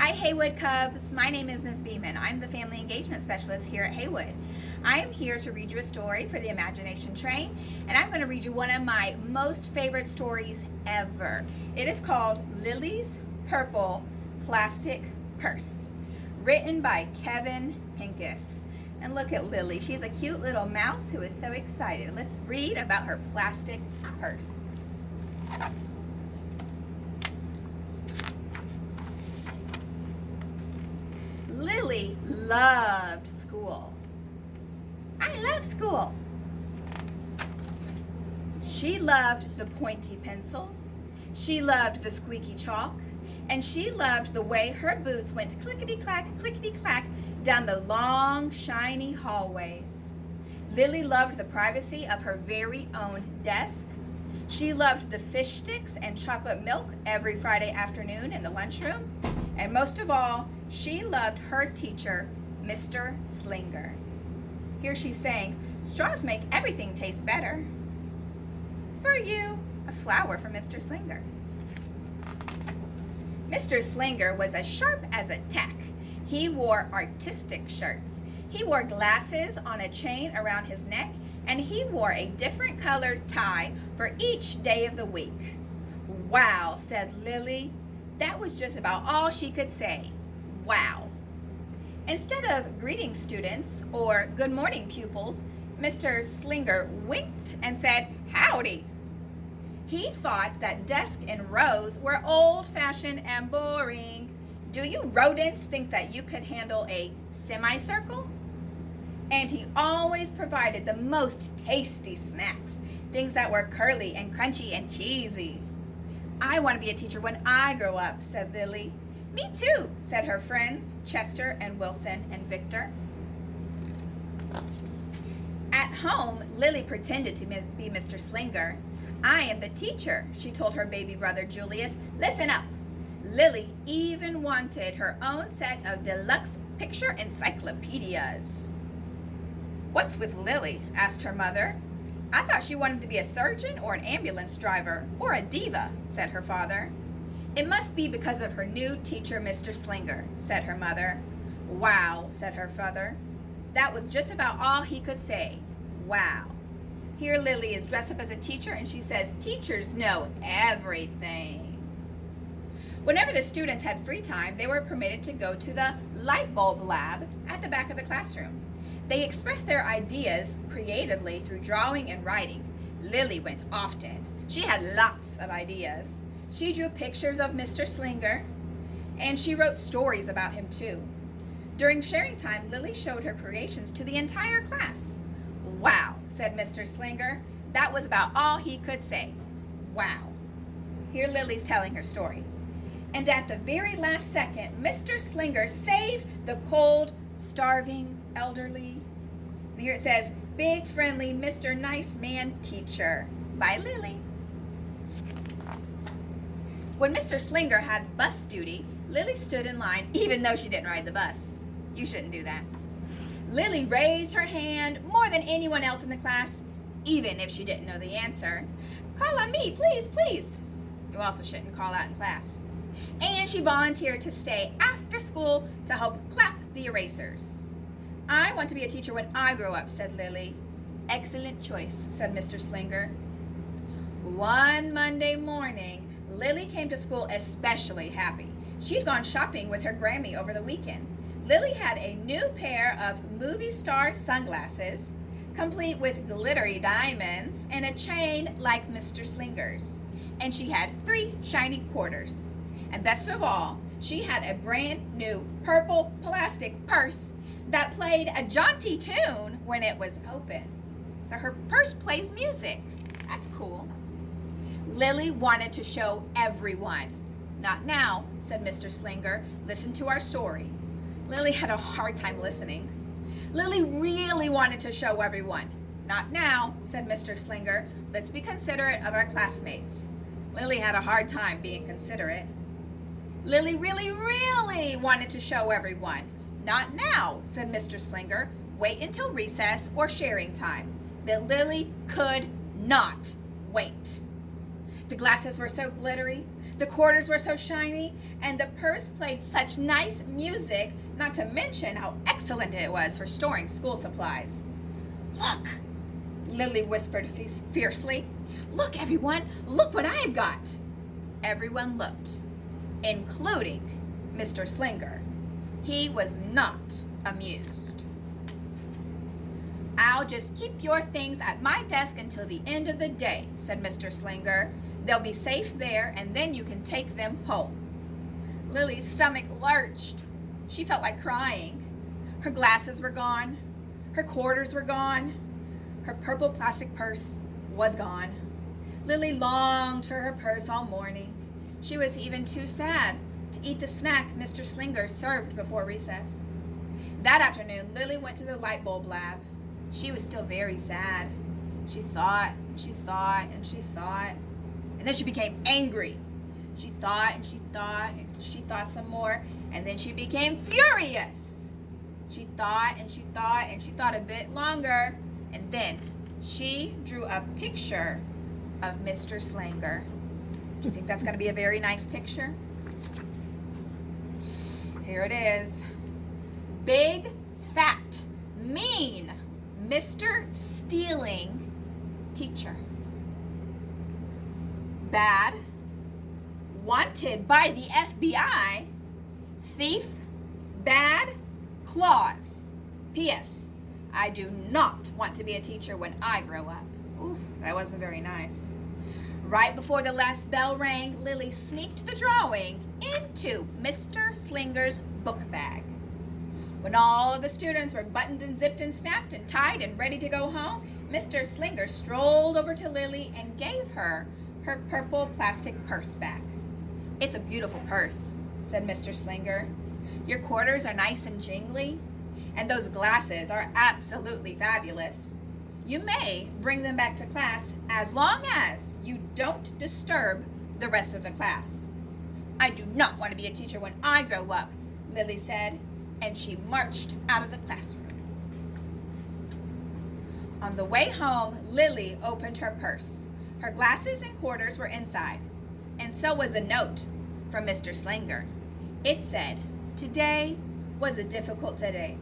Hi Haywood Cubs, my name is Ms. Beamon. I'm the Family Engagement Specialist here at Haywood. I am here to read you a story for the Imagination Train, and I'm going to read you one of my most favorite stories ever. It is called Lilly's Purple Plastic Purse, written by Kevin Henkes. And look at Lilly, she's a cute little mouse who is so excited. Let's read about her plastic purse. Lilly loved school. I love school. She loved the pointy pencils. She loved the squeaky chalk. And she loved the way her boots went clickety-clack down the long, shiny hallways. Lilly loved the privacy of her very own desk. She loved the fish sticks and chocolate milk every Friday afternoon in the lunchroom. And most of all, she loved her teacher, Mr. Slinger. Here she's saying, straws make everything taste better. For you, a flower for Mr. Slinger. Mr. Slinger was as sharp as a tack. He wore artistic shirts. He wore glasses on a chain around his neck, and he wore a different colored tie for each day of the week. Wow, said Lilly. That was just about all she could say. Wow. Instead of greeting students or good morning pupils, Mr. Slinger winked and said, howdy. He thought that desks in rows were old-fashioned and boring. Do you rodents think that you could handle a semicircle? And he always provided the most tasty snacks, things that were curly and crunchy and cheesy. I want to be a teacher when I grow up, said Lilly. Me too, said her friends, Chester and Wilson and Victor. At home, Lilly pretended to be Mr. Slinger. I am the teacher, she told her baby brother Julius. Listen up. Lilly even wanted her own set of deluxe picture encyclopedias. What's with Lilly? Asked her mother. I thought she wanted to be a surgeon or an ambulance driver or a diva, said her father. It must be because of her new teacher, Mr. Slinger, said her mother. Wow, said her father. That was just about all he could say. Wow. Here Lilly is dressed up as a teacher and she says, teachers know everything. Whenever the students had free time, they were permitted to go to the light bulb lab at the back of the classroom. They expressed their ideas creatively through drawing and writing. Lilly went often. She had lots of ideas. She drew pictures of Mr. Slinger, and she wrote stories about him too. During sharing time, Lilly showed her creations to the entire class. Wow, said Mr. Slinger. That was about all he could say. Wow. Here Lilly's telling her story. And at the very last second, Mr. Slinger saved the cold, starving elderly. And here it says, big, friendly Mr. Nice Man Teacher by Lilly. When Mr. Slinger had bus duty, Lilly stood in line even though she didn't ride the bus. You shouldn't do that. Lilly raised her hand more than anyone else in the class, even if she didn't know the answer. Call on me, please, please. You also shouldn't call out in class. And she volunteered to stay after school to help clap the erasers. I want to be a teacher when I grow up, said Lilly. Excellent choice, said Mr. Slinger. One Monday morning, Lilly came to school especially happy. She'd gone shopping with her Grammy over the weekend. Lilly had a new pair of movie star sunglasses, complete with glittery diamonds and a chain like Mr. Slinger's. And she had 3 shiny quarters. And best of all, she had a brand new purple plastic purse that played a jaunty tune when it was open. So her purse plays music. That's cool. Lilly wanted to show everyone. Not now, said Mr. Slinger. Listen to our story. Lilly had a hard time listening. Lilly really wanted to show everyone. Not now, said Mr. Slinger. Let's be considerate of our classmates. Lilly had a hard time being considerate. Lilly really wanted to show everyone. Not now, said Mr. Slinger. Wait until recess or sharing time. But Lilly could not wait. The glasses were so glittery. The quarters were so shiny, and the purse played such nice music, not to mention how excellent it was for storing school supplies. "Look," Lily whispered fiercely. "Look, everyone, look what I've got." Everyone looked, including Mr. Slinger. He was not amused. "I'll just keep your things at my desk until the end of the day," said Mr. Slinger. "They'll be safe there, and then you can take them home." Lily's stomach lurched. She felt like crying. Her glasses were gone. Her quarters were gone. Her purple plastic purse was gone. Lily longed for her purse all morning. She was even too sad to eat the snack Mr. Slinger served before recess. That afternoon, Lily went to the light bulb lab. She was still very sad. She thought, she thought, and she thought. And then she became angry. She thought and she thought and she thought some more, and then she became furious. She thought and she thought and she thought a bit longer, and then she drew a picture of Mr. Slinger. Do you think that's going to be a very nice picture? Here it is. Big, fat, mean Mr. Stealing Teacher. Bad, wanted by the FBI, thief, bad, claws. P.S. I do not want to be a teacher when I grow up. Ooh, that wasn't very nice. Right before the last bell rang, Lily sneaked the drawing into Mr. Slinger's book bag. When all of the students were buttoned and zipped and snapped and tied and ready to go home, Mr. Slinger strolled over to Lily and gave her her purple plastic purse back. "It's a beautiful purse," said Mr. Slinger. "Your quarters are nice and jingly, and those glasses are absolutely fabulous. You may bring them back to class as long as you don't disturb the rest of the class." "I do not want to be a teacher when I grow up," Lily said, and she marched out of the classroom. On the way home, Lily opened her purse. Her glasses and quarters were inside, and so was a note from Mr. Slinger. It said, "Today was a difficult day.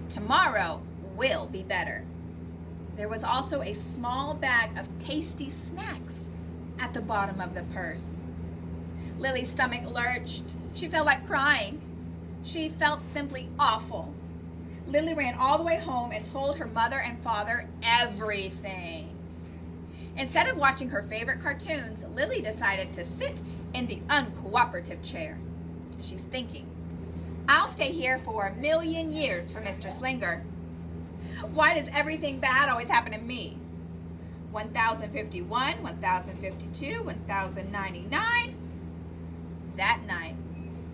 Tomorrow will be better." There was also a small bag of tasty snacks at the bottom of the purse. Lily's stomach lurched. She felt like crying. She felt simply awful. Lily ran all the way home and told her mother and father everything. Instead of watching her favorite cartoons, Lily decided to sit in the uncooperative chair. She's thinking, "I'll stay here for 1,000,000 years for Mr. Slinger. Why does everything bad always happen to me? 1051, 1052, 1099. That night,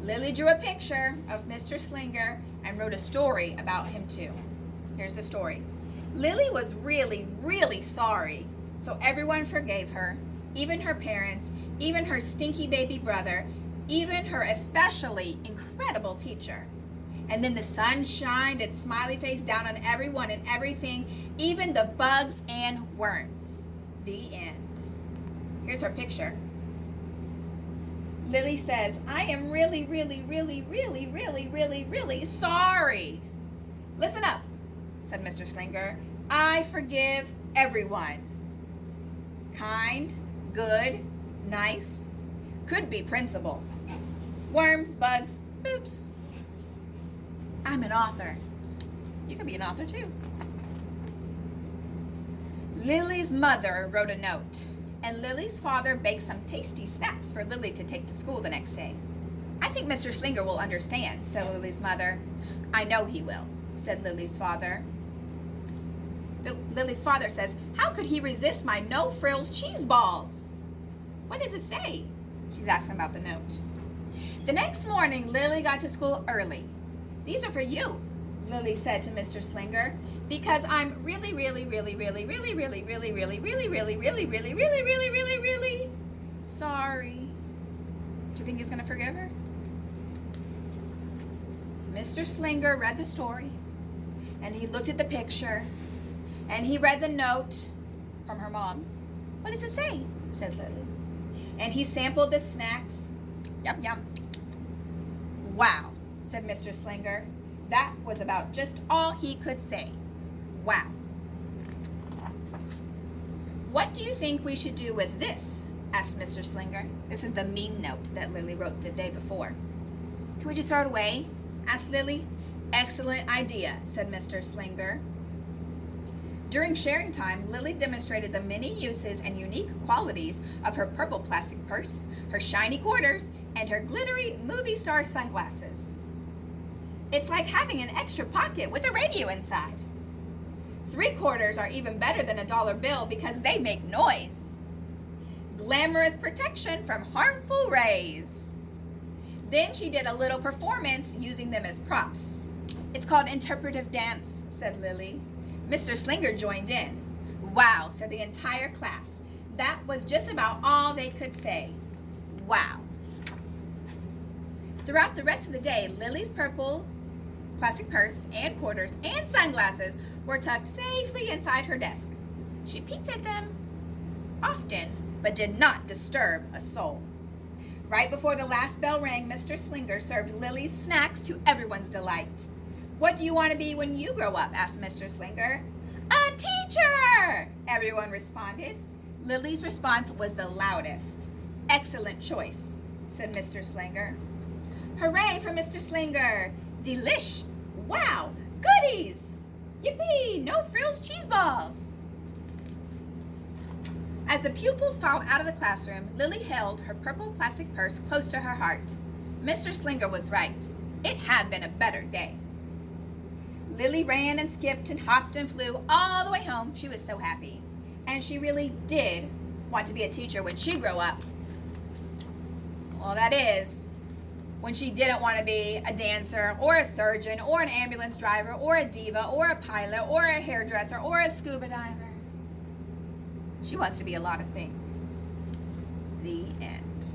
Lily drew a picture of Mr. Slinger and wrote a story about him too. Here's the story. Lily was really, really sorry, so everyone forgave her, even her parents, even her stinky baby brother, even her especially incredible teacher. And then the sun shined its smiley face down on everyone and everything, even the bugs and worms. The end. Here's her picture. Lily says, "I am really, really, really, really, really, really, really sorry." "Listen up," said Mr. Slinger. "I forgive everyone. Kind, good, nice, could be principal. Worms, bugs, oops. I'm an author. You can be an author too." Lily's mother wrote a note, and Lily's father baked some tasty snacks for Lily to take to school the next day. "I think Mr. Slinger will understand," said Lily's mother. "I know he will," said Lily's father. Lily's father says, "How could he resist my no-frills cheese balls?" "What does it say?" She's asking about the note. The next morning, Lily got to school early. "These are for you," Lily said to Mr. Slinger, "because I'm really, really, really, really, really, really, really, really, really, really, really, really, really, really, really, really sorry." Do you think he's going to forgive her? Mr. Slinger read the story, and he looked at the picture, and he read the note from her mom. "What does it say?" said Lily. and he sampled the snacks. Yum, yum. Wow, said Mr. Slinger. That was about just all he could say. Wow. What do you think we should do with this? Asked Mr. Slinger. This is the mean note that Lilly wrote the day before. Can we just throw it away? Asked Lilly. Excellent idea, said Mr. Slinger. During sharing time, Lilly demonstrated the many uses and unique qualities of her purple plastic purse, her shiny quarters, and her glittery movie star sunglasses. It's like having an extra pocket with a radio inside. 3 quarters are even better than a dollar bill because they make noise. Glamorous protection from harmful rays. Then she did a little performance using them as props. It's called interpretive dance, said Lilly. Mr. Slinger joined in. Wow, said the entire class. That was just about all they could say. Wow. Throughout the rest of the day, Lilly's purple plastic purse and quarters and sunglasses were tucked safely inside her desk. She peeked at them often, but did not disturb a soul. Right before the last bell rang, Mr. Slinger served Lilly's snacks to everyone's delight. What do you want to be when you grow up? Asked Mr. Slinger. A teacher! Everyone responded. Lilly's response was the loudest. Excellent choice, said Mr. Slinger. Hooray for Mr. Slinger! Delish! Wow! Goodies! Yippee! No frills cheese balls! As the pupils filed out of the classroom, Lilly held her purple plastic purse close to her heart. Mr. Slinger was right. It had been a better day. Lilly ran and skipped and hopped and flew all the way home. She was so happy. And she really did want to be a teacher when she grew up. Well, that is, when she didn't want to be a dancer or a surgeon or an ambulance driver or a diva or a pilot or a hairdresser or a scuba diver. She wants to be a lot of things. The end.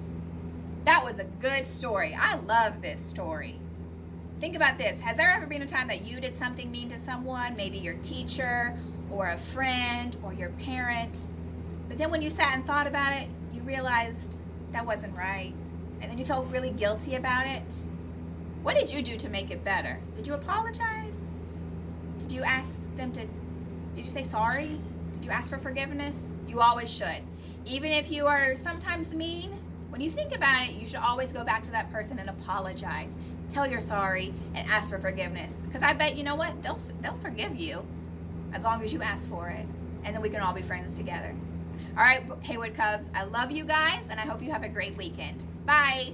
That was a good story. I love this story. Think about this. Has there ever been a time that you did something mean to someone, maybe your teacher or a friend or your parent, but then when you sat and thought about it, you realized that wasn't right, and then you felt really guilty about it? What did you do to make it better? Did you apologize? Did you ask them to, did you say sorry? Did you ask for forgiveness? You always should. Even if you are sometimes mean, when you think about it, you should always go back to that person and apologize. Tell you're sorry and ask for forgiveness. Because I bet, you know what, they'll forgive you as long as you ask for it. And then we can all be friends together. All right, Haywood Cubs, I love you guys, and I hope you have a great weekend. Bye.